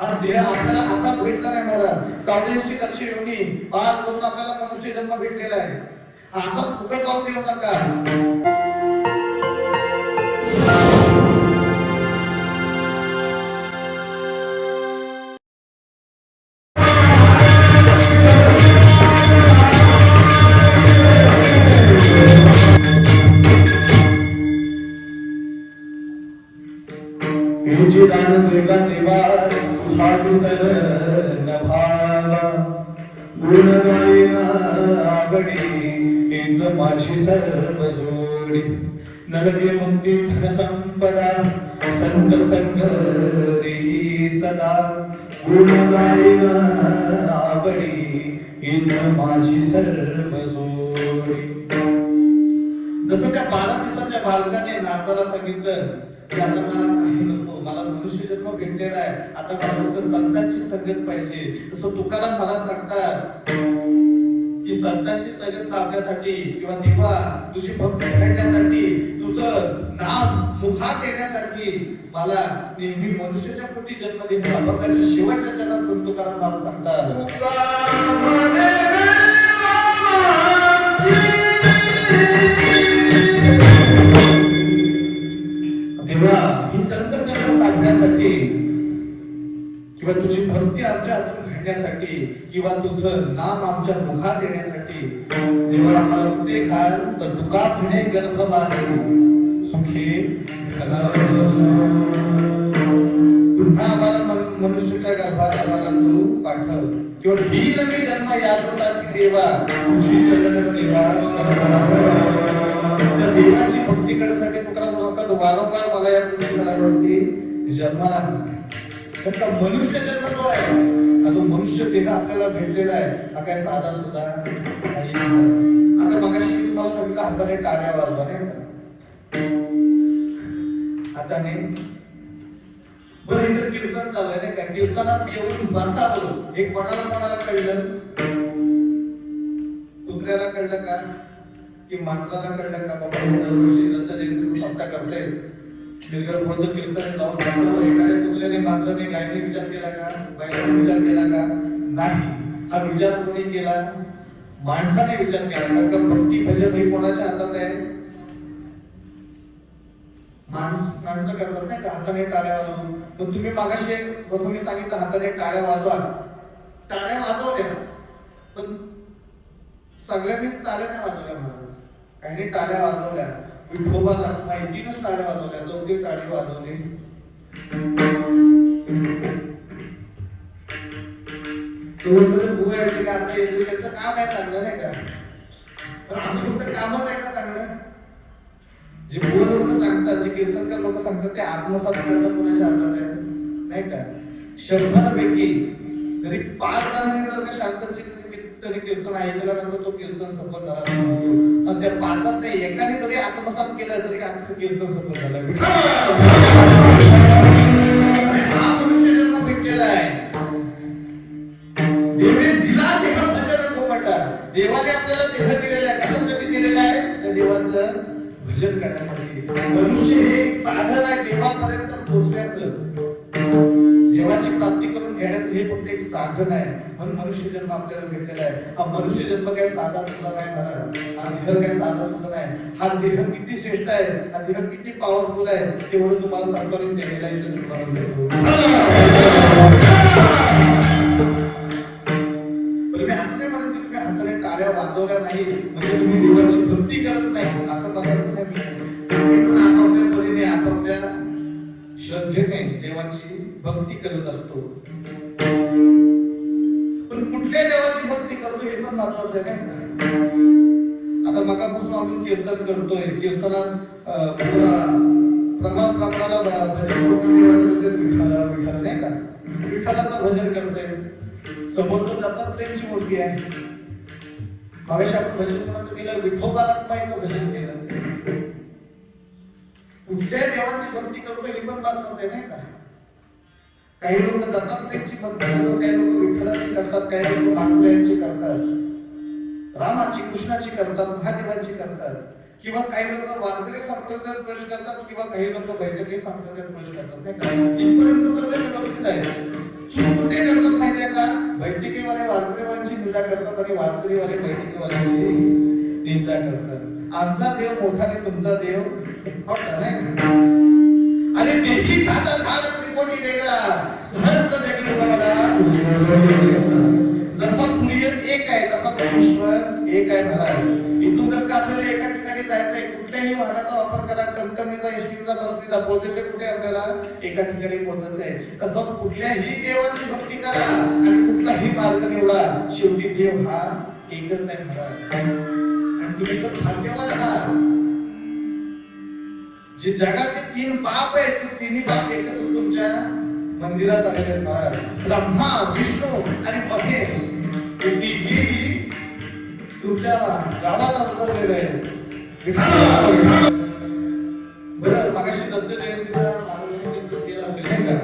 हा देह आपल्याला असाच भेटला नाही महाराज. 84 लक्ष योनी पार करून आपल्याला मनुष्य जन्म भेटलेला आहे. हा असाच फुकट जाऊ देऊ नका. दान देवा देवा तुझा विसर न भावा. गुण गायना आवडी हेच माझी सर्व जोडी. नरके मुक्ती धन संपदा संत संग देई सदा. गुण गायना आवडी हेच माझी सर्व जोडी. जसं त्या 12 दिवसाच्या बालकाने नारदाला सांगितलं की आता मला काही नको, मला मनुष्य जन्म भेटलेला आहे, आता मला फक्त संतांची संगत पाहिजे. तसं तुकाराम मला सांगतात की संतांची संगत लाभण्यासाठी किंवा देवा तुझी भक्ती घडण्यासाठी, तुझं नाम मुखात येण्यासाठी मला नेहमी मनुष्याच्या पोटी जन्म दे. अभंगाच्या शेवटच्या चरणात संत तुकाराम मला सांगतात ही संत संगत लागण्यासाठी किंवा तुझी भक्ती आमच्या हातून घडण्यासाठी किंवा तुझं नाम आमच्या मुखात येण्यासाठी देवा आम्हाला कुठे घाल तर तुका भिणे गर्भवासी सुखी पुन्हा आम्हाला मनुष्याच्या गर्भात आम्हाला तू पाठव किंवा ही नवी जन्म यासाठी देवा तुझी चरण सेवा. त्या देवाची भक्ती करण्यासाठी तुकाराम म्हणतात वारंवार मला या पृथ्वीवरती जन्माला फक्त मनुष्य जन्म जो आहे हा जो मनुष्य देह आपल्याला भेटलेला आहे हा काय साधा सुद्धा नाही. आता मगाशी मी तुम्हाला सांगितलं हाताने टाळ्या वाजवा नाही हाताने. बरं इथं कीर्तन चालू आहे नाही का, कीर्तनात येऊन बसावं हे कोणाला कोणाला कळलं? कुत्र्याला कळलं का की मात्राला कळलं का? बाबा दरवर्षी दत्त जयंतीचा सप्ताह करते निर्गर्भोचं कीर्तन जाऊन बसावं. एखाद्या कुत्र्याने मात्राने गायने विचार केला का? बायकाने विचार केला का? नाही. हा विचार कोणी केला? माणसाने विचार केला. कारण का भक्ती भजन हे कोणाच्या हातात आहे? माणसं करतात नाही का हाताने टाळ्या वाजवून. पण तुम्ही मागाशी जसं मी सांगितलं हाताने टाळ्या वाजवा, टाळ्या वाजवल्या पण सगळ्यांनी टाळ्या नाही वाजवल्या महाराज. काही टाळ्या वाजवल्या विठोबाला माहितीनच टाळ्या वाजवल्या, चौथी टाळी वाजवली. आता येते त्यांचं काम आहे सांगणं नाही का, पण आमचं फक्त कामच आहे का सांगणं. जे बुवा लोक सांगतात, जे कीर्तनकार लोक सांगतात ते आत्मसात करणं कोणाच्या हातात आहे नाही का. 100 पैकी जरी 5 जणांनी जर का शांतचित्त कीर्तन ऐकल्यानंतर तो कीर्तन सफल झाला आणि त्या 5 एकाने जरी आत्मसात केलं तरी आमचं कीर्तन सफल झालं. हा मनुष्य जन्म भेटलेला आहे. देवे दिला देह भजन कोमटा. देवाने आपल्याला देह दिलेला आहे. कशासाठी दिलेला आहे? त्या देवाचं भजन करण्यासाठी. मनुष्य हे एक साधन आहे देवापर्यंत पोहोचण्याचं, देवाची प्राप्ती करून घेण्याचं हे फक्त एक साधन आहे. म्हणून मनुष्य जन्म आपल्याला भेटलेला आहे. हा मनुष्य जन्म काय साधा सुद्धा नाही मला. हा देह काय साधा सुद्धा नाही. हा देह किती श्रेष्ठ आहे, हा देह किती पॉवरफुल आहे तेवढं तुम्हाला सरकारी सेवेला इथे तुम्हाला भेटतो. तुम्ही असं नाही म्हणत की तुम्ही हाताने टाळ्या वाजवल्या नाही म्हणजे तुम्ही देवाची भक्ती करत नाही असं बघायचं नाही. आपापल्या परीने आपापल्या श्रद्धेने देवाची भक्ती करत असतो. पण कुठल्या देवाची भक्ती करतो हे पण महत्वाचं आहे नाही. आता मगापासून आपण कीर्तन करतोय, कीर्तनात प्रमाणाला भजन विठाला विठाला नाही का, विठालाचं भजन करतोय. समोर तो दत्तात्रेयांची मूर्ती आहे. मगाशी आपण भजन कोणाचं केलं? विठोबाला माहिती भजन केलं. कुठल्या देवाची भक्ती करतो हे पण महत्वाचं आहे नाही का. काही लोक दत्तात्रेयांची भक्ती करतात, काही लोक विठ्ठलाची करतात, काही लोक मातुरायांची करतात, रामाची कृष्णाची करतात, महादेवाची करतात, किंवा काही लोक वारकरी संप्रदायात प्रवेश करतात किंवा काही लोक वैद्यकीय संप्रदायात प्रवेश करतात नाही का. इथपर्यंत सगळं व्यवस्थित आहे. चूक कुठे करतात माहितीये का? बैठकीवाले वारकरीवाल्यांची निंदा करतात आणि वारकरीवाले बैठकीवाल्यांची निंदा करतात. आमचा देव मोठा आणि तुमचा देव मोठा नाही का? आणि तेही खाता झाड त्रिकोणी वेगळा सहस्र देखील मला जसा सूर्य एक आहे तसा परमेश्वर एक आहे महाराज. इथून जर का आपल्याला एका ठिकाणी जायचंय, कुठल्याही वाहनाचा वापर करा, टमटमीचा, एसटीचा, बसनीचा, पोहोचायचं कुठे आपल्याला एका ठिकाणी पोहोचायचं आहे. तसंच कुठल्याही देवाची भक्ती करा आणि कुठलाही मार्ग निवडा, शेवटी देव हा एकच आहे महाराज. आणि तुम्ही तर भाग्यवान आहात. जे जगाचे 3 बाप आहेत ते तिन्ही बाप एकत्र तुमच्या मंदिरात आलेले आहेत महाराज. ब्रह्मा, विष्णू आणि महेश हे तिघी तुमच्या गावात अवतरलेले आहेत. बरं, मागाशी दत्त जयंतीचा महाराजांनी केला असेल नाही का?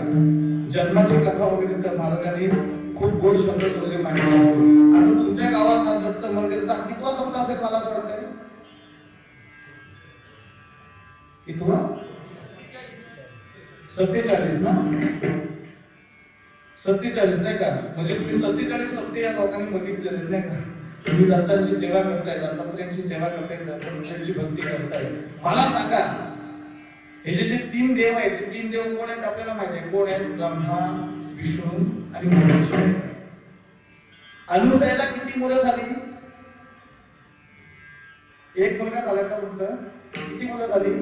जन्माची कथा वगैरे तर महाराजांनी खूप गोड शब्द वगैरे मांडले असेल. आता तुमच्या गावात हा दत्त मंदिराचा कितवा संपला असेल मला असं वाटतंय? कितवा? 47 ना? 47 नाही का? म्हणजे तुम्ही 47 सप्ते या लोकांनी बघितलेले नाही का? तुम्ही दत्तांची सेवा करताय, दत्तात्रयांची सेवा करताय, दत्तांची भक्ती करताय. मला सांगा, हे जे 3 देव आहेत, ते 3 देव कोण आहेत आपल्याला माहिती आहे? कोण आहेत? ब्रह्मा, विष्णू आणि महेश. अनुसयाला किती मुलं झाली? एक मुलगा झाला का फक्त? किती मुलं झाली?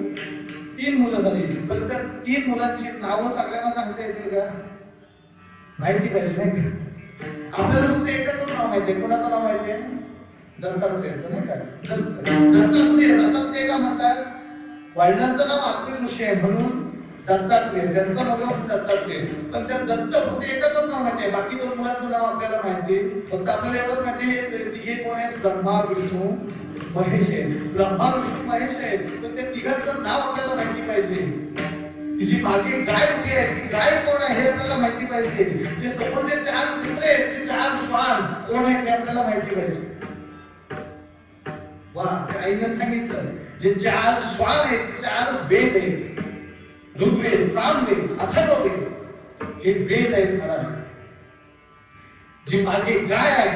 3 मुलं झाली. पण त्या 3 मुलांची नावं सगळ्यांना सांगता येतील का? माहिती पाहिजे नाही का? आपल्याला फक्त एकच नाव माहितीये. कोणाचं नाव माहितीये? दत्तात्रेयाचं नाही का? दत्तात्रेय का म्हणतात? वडिलांचं नाव अत्रि ऋषी आहे म्हणून दत्तात्रेय, त्यांचं नाव दत्तात्रेय. पण त्या दत्त फक्त एकच नाव माहितीये, बाकी 2 मुलांचं नाव आपल्याला माहिती. फक्त आपल्याला एवढंच माहिती हे तिघे कोण आहेत? ब्रह्मा, विष्णू, महेश आहे. ब्रह्मा, विष्णू, महेश आहे. पण त्या तिघांचं नाव आपल्याला माहिती पाहिजे. तिची मागे गाय उभी आहे, ती गाय कोण आहे हे आपल्याला माहिती पाहिजे. जे समोरचे 4 मित्र आहेत, ते 4 श्वान कोण आहेत हे आपल्याला माहिती पाहिजे. वा, आईने सांगितलं जे 4 श्वान आहेत ते 4 वेद आहेत. ऋग्वेद, सामवेद, अथर्ववेद हे वेद आहेत महाराज. जी मागे गाय आहे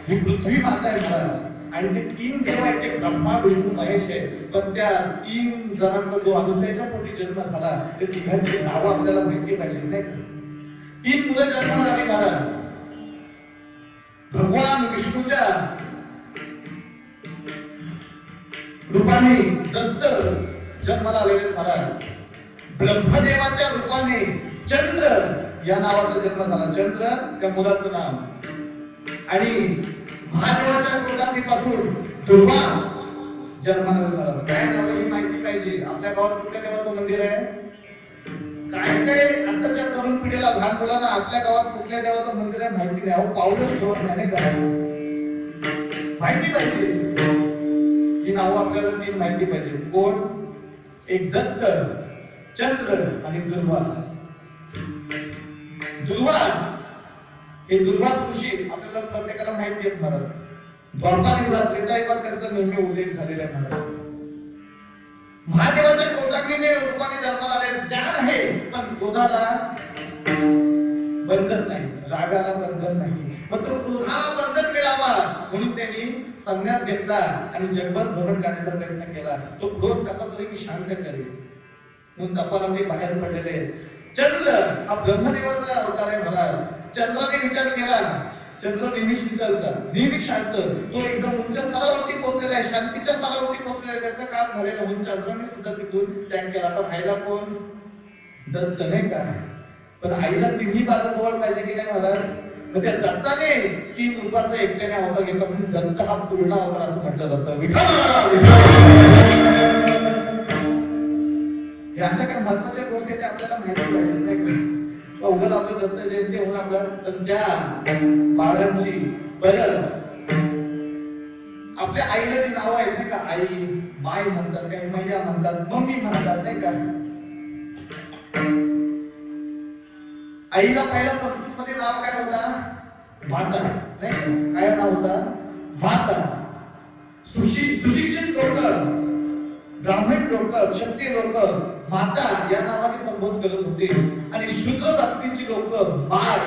ही पृथ्वी माता आहे महाराज. आणि ते 3 देव आहेत, ते ब्रह्मा, विष्णू, महेश आहे. पण त्या 3 जणांचा जो अनुसयाच्या पोटी जन्म झाला, ते तिघांची नावं आपल्याला माहिती पाहिजे नाही का? 3 मुलं जन्माला आली महाराज. भगवान विष्णूच्या रूपाने दत्त जन्माला आलेले महाराज. ब्रह्मदेवाच्या रूपाने चंद्र या नावाचा जन्म झाला. चंद्र त्या मुलाचं नाव. आणि महादेवाच्या कुलदातीपासून दुर्वास जन्माला महाराज. काय नाव ही माहिती पाहिजे. आपल्या गावात कुठल्या देवाचं मंदिर आहे? काय आताच्या तरुण पिढीला, लहान मुलांना आपल्या गावात कुठल्या देवाचं मंदिर आहे माहिती नाही. अहो, पाऊलच ठेवत नाही का? माहिती पाहिजे. ही नावं आपल्याला 3 माहिती पाहिजे. कोण? एक दत्त, चंद्र आणि दुर्वास. दुर्वास हे दुर्वास ऋषी आपल्याला प्रत्येकाला माहिती आहेत महाराज. द्वापार युगात, त्रेता युगात त्यांचा नेहमी उल्लेख झालेला आहे महाराज. महादेवाच्या क्रोधाग्नीने रूपाने जन्माला आले. ज्ञान आहे पण क्रोधाला बंधन नाही, रागाला बंधन नाही. मग तो क्रोधाला बंधन मिळावा म्हणून त्यांनी संन्यास घेतला आणि जगभर भ्रमण करण्याचा प्रयत्न केला. तो क्रोध कसा तरी मी शांत करेल म्हणून तपाला ते बाहेर पडलेले. चंद्र हा ब्रह्मदेवाचा अवतार आहे महाराज. चंद्राने विचार केला. चंद्र नेहमी शीतलता, नेहमी शांत. तो एकदम उच्च स्तरावरती पोहोचलेला आहे, शांतीच्या स्तरावरती पोहोचलेला आहे. त्याचं काम झालेलं म्हणून चंद्राने सुद्धा तिथून त्याग केला. आता राहिला कोण? दत्त नाही का? पण आईला तिन्ही बाजू जवळ पाहिजे की नाही महाराज? मग त्या दत्ताने 3 रूपाचा एकट्याने अवतार घेतला म्हणून दत्त हा पूर्ण अवतार असं म्हटलं जातं. हे अशा काही महत्वाच्या गोष्टी त्या आपल्याला माहिती पाहिजे नाही का? उगाच आपलं दत्त जयंती होऊन आपलं त्या बाळांची बरं आपल्या आईला जी नावं आहेत नाही का? आई, माय म्हणतात, काही मैया म्हणतात, मम्मी म्हणतात नाही का? आईला पहिल्या संस्कृतीमध्ये नाव काय होता? माता नाही का? काय नाव होता? माता. सुशिक्षित लोक, ब्राह्मण लोक, क्षत्रिय लोक माता या नावाने संबोध करत होते. आणि शूद्र जातीची लोक माय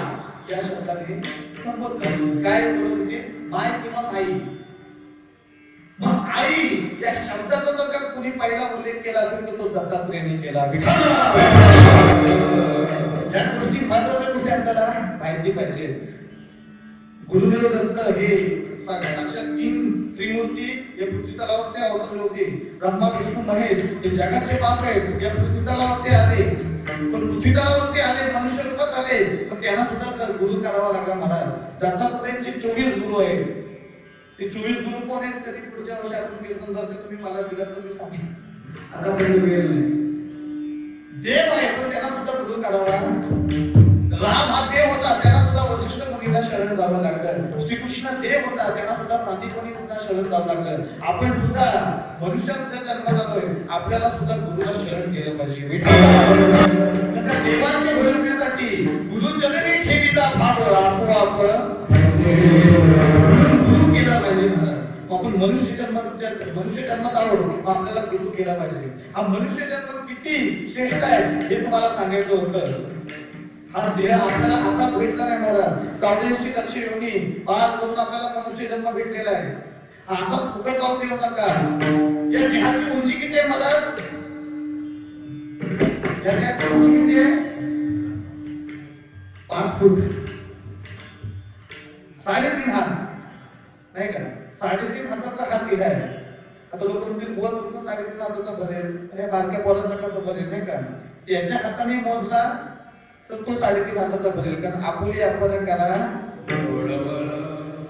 या शब्दाने संबोधलं. काय बोलत होते? माय किंवा आई. मग आई या शब्दाचा जर का कुणी पहिला उल्लेख केला असेल तर तो दत्तात्रेयाने केला. ज्या गोष्टी महत्वाच्या गोष्टी आपल्याला माहिती पाहिजे. गुरुदेव दत्त हे साक्षात तीन त्रिमूर्ती या पृथ्वी तलावरती अवतरले होते. ब्रह्मा विष्णू महेश हे जगाचे बाप आहेत. या पृथ्वी तलावरती आले, पण पृथ्वी तलावरती आले, मनुष्य रूपात आले, पण त्यांना सुद्धा गुरु करावा लागला. मला दत्तात्रेयांचे 24 गुरु आहेत. ते 24 गुरु कोण आहेत? कधी पुढच्या वर्षी आपण कीर्तन जर तुम्ही मला दिलं तर मी सांगेन. आता पहिले वेळ नाही. देव आहे पण त्यांना सुद्धा गुरु करावा. राम हा देव होता, त्यांना सुद्धा वशिष्ठ मुनीला शरण जावं लागलं. श्रीकृष्ण देव होता, त्यांना सुद्धा सांदीपनी सुद्धा शरण जावं लागलं. आपण सुद्धा मनुष्याच्या जन्मात आलोय, आपल्याला सुद्धा गुरुला शरण गेलं पाहिजे. देवाचे ओळखण्यासाठी गुरु जननी ठेवीचा भाव आपोआप गुरु केला पाहिजे. आपण मनुष्य जन्मात आहोत, आपल्याला गुरु केला पाहिजे. हा मनुष्य जन्म किती श्रेष्ठ आहे हे तुम्हाला सांगायचं होतं. हा देह आपल्याला असाच भेटला नाही महाराज. 84 लक्ष योनी पार करून आपल्याला मनुष्य जन्म भेटलेला आहे. हा असाच फुकट जाऊ देऊ नका. या देहाची उंची किती आहे महाराज? या देहाची उंची किती आहे? 5 फूट 3.5 हात नाही का? 3.5 हाताचा हात दिला आहे. आता लोक म्हणतील बुवा तुमचं 3.5 हाताचा भरेल, आणि बारक्या पोराचा कसं भरेल नाही का? याच्या हाताने मोजला तर तो 3.5 हाताचा भरेल, कारण आपुली आपण करा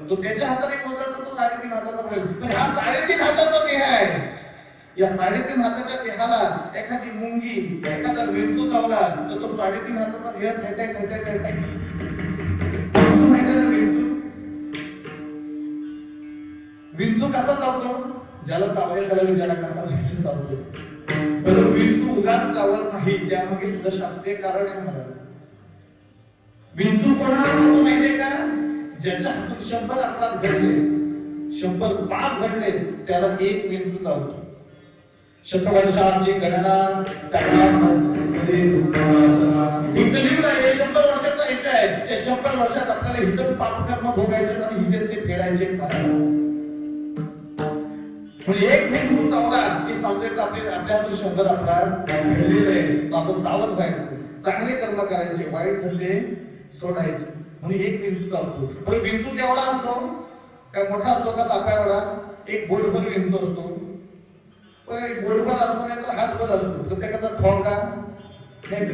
तो त्याच्या हाताने मोजला तर तो 3.5 हाताचा भरेल. पण हा 3.5 हाताचा देह आहे. या 3.5 हाताच्या देहाला एखादी मुंगी एखादा विंचू चावला तर तो 3.5 हाताचा देह खायताय. विंचू माहिती ना? विंचू कसा चावतो? ज्याला चावले त्याला विचारा कसा विंचू चावतो. पण विंचू उगाच चावत नाही, त्यामागे सुद्धा शास्त्रीय कारण आहे मला. विंचू कोणाला चावतो माहितीये का? ज्याच्या हातून 100 अपराध घडले, 100 पाप घडले, त्याला एक विंचू चावतो. शतवर्षाची गणना त्याला 100 वर्षाचा आयुष्य आहे. या 100 वर्षात आपल्याला हितच पाप कर्म भोगायचे आणि हितेच ते फेडायचे. म्हणजे एक विंचू चावला की समजायचं आपल्या हातून 100 अपराध घडलेले आहे. आपण सावध व्हायचं, चांगले कर्म करायचे, वाईट धंदे सोडायचे. म्हणून एक विंचू चावतो. पण विंचू केवढा असतो? काय मोठा असतो का सापा एवढा? एक बोटभर विंचू असतो. पण बोटभर असतो नाही तर हातभर असतो. प्रत्येकाचा ठोका नाही.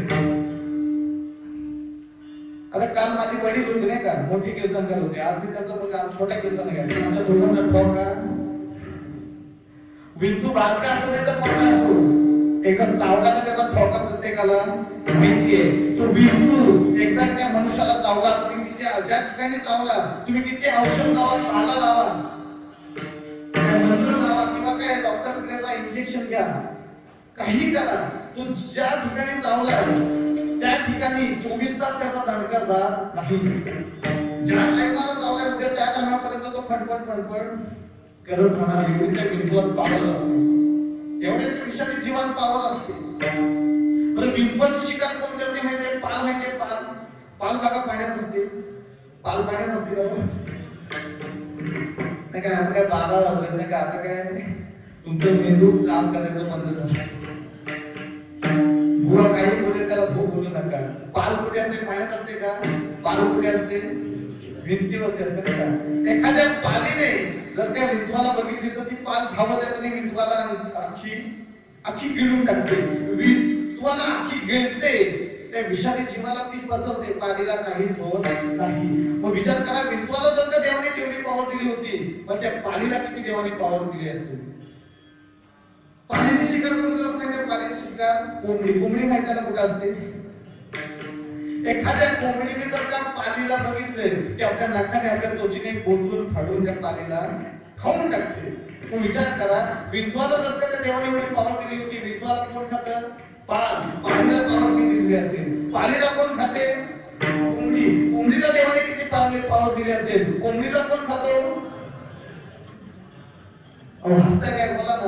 आता काल माझी वडील होती नाही का, मोठी कीर्तनकार होते. आज मी त्यांचा मुलगा छोट्या कीर्तन घ्या. आमच्या दोघांचा ठोका. विंचू बारका असतो नाही तर मोठा असतो. एकदा चावला तर त्याचा ठोका प्रत्येकाला माहितीये. तो विंचू एकदा त्या मनुष्याला चावला, तुम्ही किती ज्या ठिकाणी चावला तुम्ही किती औषध लावा, पाला लावा, मंत्र लावा किंवा काय डॉक्टरकडे इंजेक्शन घ्या, काही करा, तो ज्या ठिकाणी चावला त्या ठिकाणी 24 तास त्याचा दणका जात नाही. ज्या टायमाला चावला उद्या त्या टायमापर्यंत तो फणफण करत राहणार. एवढी त्या विंचूवर पावर असते, एवढे त्या विषारी जीवन पावर असते. बरं विंचवाची शिकार कोण करते माहितीये? पाल माहितीये? पाल बघा पाण्यात असते. पाल पाण्यात असते बरोबर नाही काय? आता काय 12 वाजले नाही का? आता काय तुमचं मेंदू काम करायचं बंद झालं. बुवा काही बोले त्याला बोलू नका. पाल कुठे असते? पाण्यात असते का? पाल कुठे असते? भिंतीवरती असते का? एखाद्या पालीने जर त्या विंचवाला बघितली तर ती पाल धावत येते आणि विंचवाला अख्खी गिळून टाकते. विंचवाला अख्खी गिळते. त्या विषारी जीवाला ती पचवते. पालीला काहीच होत नाही. मग विचार करा, विंचवाला जर का देवाने तेवढी पॉवर दिली होती, मग त्या पालीला किती देवाने पॉवर दिली असते? पाण्याची शिकार कोण करत नाही? त्या पाण्याची शिकार कोंबडी. कोंबडी माहिती ना कुठे असते? एखाद्या कोंबडीने जर का पालीला बघितले की आपल्या नखाने आपल्या तोचीने बोचून फाडून त्या पालीला खाऊन टाकते. मग विचार करा, विंचवाला जर का त्या देवाने एवढी पॉवर दिली होती, विंचवाला कोण खातं? पाल. पालीला पॉवर किती दिली असेल? पालीला कोण खाते? कोंबडी. कोंबडीला देवाने किती पॉवर दिली असेल? कोंबडीला कोण खातो? हसताय काय? बोला ना.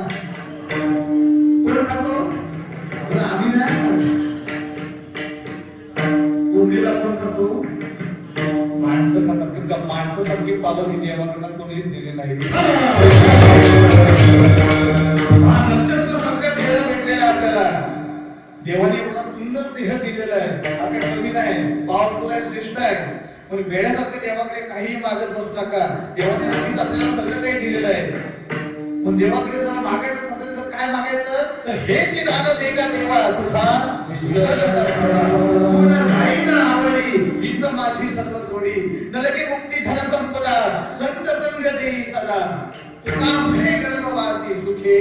कोण खातो? आम्ही नाही. कोंबडीला कोण खातो? खातात की माणसासारखी पालन ही देवाकडनं कोणीच दिली नाही. हा नक्षत्र सारखा देह भेटलेला आपल्याला. देवाने एवढा सुंदर देह दिलेला आहे. हा काही कमी नाही, पॉवरफुल आहे, श्रेष्ठ आहे. पण वेड्यासारखं देवाकडे काही मागत बसू नका. देवाने आधीच आपल्याला सगळं काही दिलेलं आहे. पण देवाकडे जरा मागायचं असेल तर काय मागायचं, तर हे जे दान दे का देवा तुझा नाही ना आवडी, हीच माझी सर्व जोडी. नरके मुक्ती धन संपदा संत संग देई सदा. तुका म्हणे गर्भवासी सुखे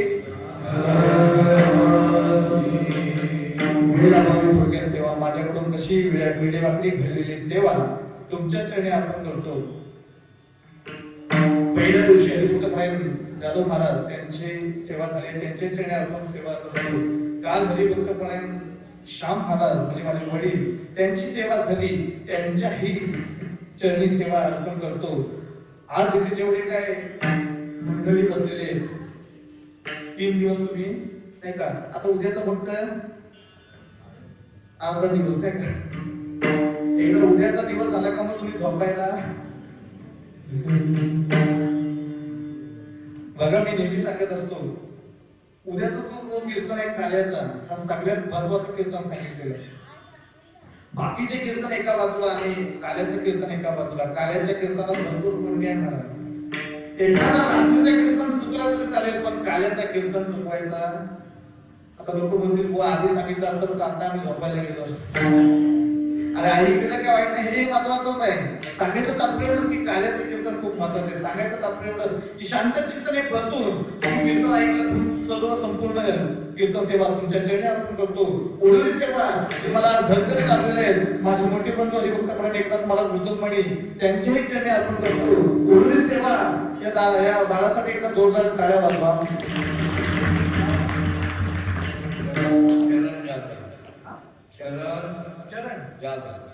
थोडक्यात सेवा. माझ्याकडून कशी वेळेवाकडी घडलेली सेवा तुमच्या चरणी अर्पण करतो. पहिल्या दिवशी हरिभक्त जाधव महाराज त्यांची सेवा झाली, त्यांच्या चरणी अर्पण सेवा करतो. काल हरिभक्त श्याम महाराज म्हणजे माझे वडील त्यांची सेवा झाली, त्यांच्याही चरणी सेवा अर्पण करतो. आज इथे जेवढे काय मंडळी बसलेले 3 दिवस तुम्ही नाही का, आता उद्याचा फक्त अर्धा दिवस नाही का, एकदा उद्याचा दिवस झाला का मग तुम्ही झोपायला. बघा मी नेहमी सांगत असतो, उद्याचा जो कीर्तन आहे काल्याचा हा सगळ्यात महत्वाचं कीर्तन सांगितलेलं. बाकीचे कीर्तन एका बाजूला आणि काल्याचं कीर्तन एका बाजूला. काल्याच्या कीर्तनात भरपूर पुण्य आहे. एखादा रात्रीचं कीर्तन चुकला तरी चालेल, पण काल्याचा कीर्तन चुकवायचा. आता लोक म्हणतील बुवा आधी सांगितलं असतं तर आता आम्ही झोपायला गेलो असतो. अरे ऐकलं काय वाईट नाही, हे महत्वाचंच आहे. सांगायचं तात्पर्य एवढंच की काल्याचं कीर्तन खूप महत्वाचं आहे. सांगायचं तात्पर्य एवढं की शांत चित्ताने बसून कीर्तन ऐकलं, सर्व संपूर्ण कीर्तन सेवा तुमच्या चरणी अर्पण करतो. ओढळी सेवा जे मला धडधडे लागलेले आहेत, माझे मोठे बंधू हरिभक्त एकनाथ मला मृदुकमणी त्यांच्याही चरणी अर्पण करतो. ओढळी सेवा या बाळासाठी एकदा जोरदार टाळ्या वाजवा.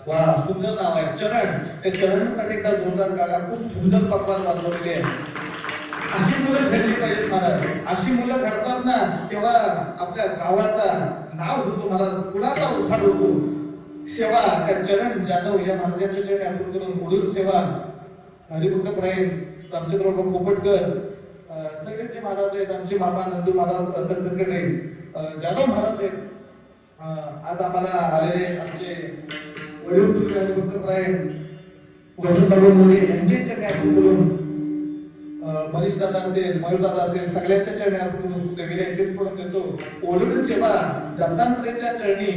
वा सुंदर नाव आहे चरण. त्या चरणसाठी एकदा जोरदार टाळ्या. खूप सुंदर पकवान वाजवलेले आहे. अशी मुलं घडली पाहिजेत महाराज. अशी मुलं घडतात ना तेव्हा आपल्या गावाचा नाव होतो महाराज, कुणाचा उद्धार होतो. सेवा त्या चरण जाधव या महाराजांच्या चरणी अर्पण करून ओढून सेवा हरिभक्त प्राईम रामचंद्र बाबा खोपटकर सगळे जे महाराज आहेत, आमचे मामा नंदू महाराज तर्खडकर जाधव महाराज आहेत. आज आम्हाला आलेले आमचे वडील तुल्य हरिभक्त प्राईम वसंतबाबू मोरे यांचे चरणी अर्पण करून मनीष दादा असेल, मयूर दादा असेल, सगळ्यांच्या चरणी अर्पण करून सेवेला इथेच पडून देतो. ओढून सेवा दत्तात्रेयाच्या चरणी,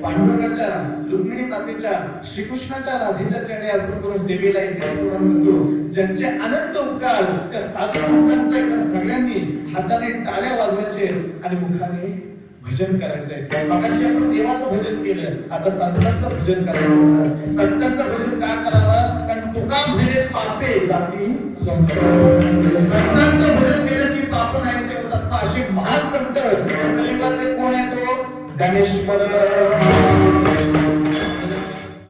पांडुरंगाच्या, रुक्मिणी मातेच्या, श्रीकृष्णाच्या, राधेच्या चरणी अर्पण करून सेवेला इथेच पडून देतो. ज्यांचे अनंत उपकार त्या साधू संतांचा एकदा सगळ्यांनी हाताने टाळ्या वाजवायचे आणि मुखाने भजन करायचंय. मगाशी आपण देवाचं भजन केलं, आता संतांचं भजन करायचं. संतांचं भजन का करावं, कारण तुका म्हणे पापे जाती संतांचं भजन केलं की पाप नाहीसे होतात. असे महान संत कलियुगातले कोण आहे तो ज्ञानेश्वर